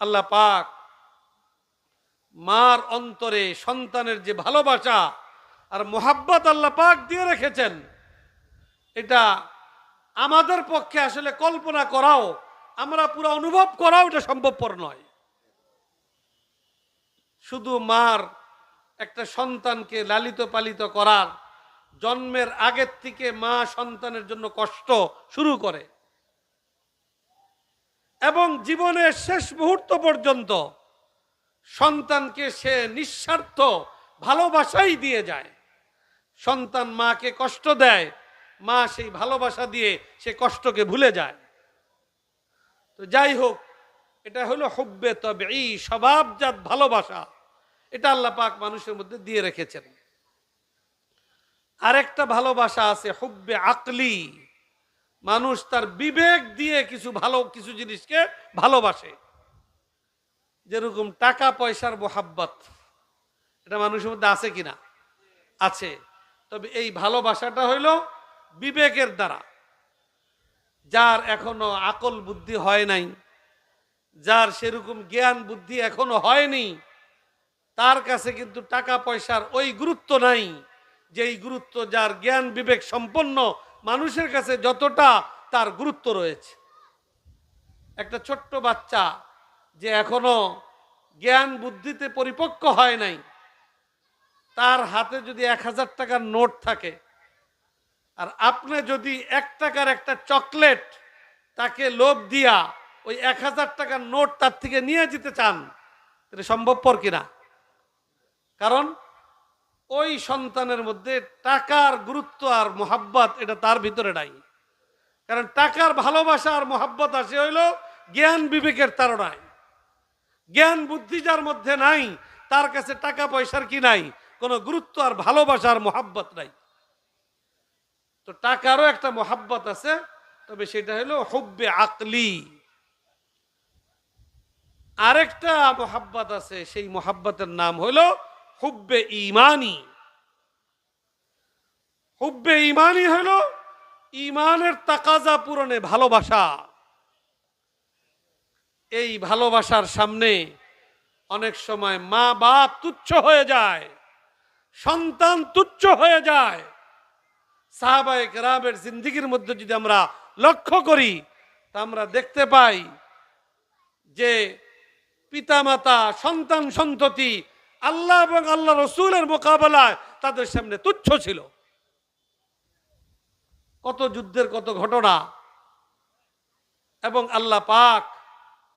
আল্লাহ পাক মার অন্তরে সন্তানের যে ভালোবাসা আর মোহাব্বত আল্লাহ পাক দিয়ে রেখেছেন, এটা আমাদের পক্ষে আসলে কল্পনা করাও, আমরা পুরো অনুভব করাও এটা সম্ভবপর নয়। শুধু মার একটা সন্তানকে লালিত পালিত করার জন্মের আগের থেকে মা সন্তানের জন্য কষ্ট শুরু করে এবং জীবনের শেষ মুহূর্ত পর্যন্ত সন্তানকে সে নিঃস্বার্থ ভালোবাসাই দিয়ে যায়। সন্তান মাকে কষ্ট দেয়, মা সেই ভালোবাসা দিয়ে সে কষ্টকে ভুলে যায়। তো যাই হোক, এটা হলো হুব্বে তবঈ, স্বভাবজাত ভালোবাসা। এটা আল্লাহ পাক মানুষের মধ্যে দিয়ে রেখেছেন। আরেকটা ভালোবাসা আছে হুব্বে আকলি, মানুষ তার বিবেক দিয়ে কিছু জিনিসকে ভালোবাসে। যেরকম টাকা পয়সার মোহাব্বত, এটা মানুষের মধ্যে আছে কিনা? আছে। তবে এই ভালোবাসাটা হইল বিবেকের দ্বারা। যার এখনো আকল বুদ্ধি হয় নাই, যার সেরকম জ্ঞান বুদ্ধি এখনো হয়নি, তার কাছে কিন্তু টাকা পয়সার ওই গুরুত্ব নাই যেই গুরুত্ব যার জ্ঞান বিবেক সম্পন্ন মানুষের কাছে যতটা তার গুরুত্ব রয়েছে। একটা ছোট্ট বাচ্চা যে এখনো জ্ঞান বুদ্ধিতে পরিপক্ক হয় নাই, তার হাতে যদি 1000 টাকার নোট থাকে আর আপনি যদি 1 টাকার একটা চকলেট তাকে লোভ দিয়া ওই 1000 টাকার নোট তার থেকে নিয়ে যেতে চান, এটা সম্ভবপর কিনা? কারণ ওই সন্তানের মধ্যে টাকার গুরুত্ব আর মোহাব্বত এটা তার ভিতরে নাই। কারণ টাকার ভালোবাসা আর মোহাব্বত আসে হইল জ্ঞান বিবেকের তাড়নায়। জ্ঞান বুদ্ধি যার মধ্যে নাই, তার কাছে টাকা পয়সার কি নাই? কোনো গুরুত্ব আর ভালোবাসার মোহাব্বত নাই। তো টাকারও একটা মোহাব্বত আছে, তবে সেটা হলো হুব্বে আকলি। আরেকটা মোহাব্বত আছে, সেই মোহাব্বতের নাম হলো হুব্বে ইমানি। হুব্বে ইমানি হলো ইমানের তাকাজা পূরণে ভালোবাসা। এই ভালোবাসার সামনে অনেক সময় মা বাপ তুচ্ছ হয়ে যায়, সন্তান তুচ্ছ হয়ে যায়। সাহাবায়ে কেরামের জিন্দেগির মধ্যে যদি আমরা লক্ষ্য করি, তা আমরা দেখতে পাই যে পিতামাতা, সন্তান সন্ততি আল্লাহ এবং আল্লাহ রসুলের মোকাবেলায় তাদের সামনে তুচ্ছ ছিল। কত যুদ্ধের কত ঘটনা, এবং আল্লাহ পাক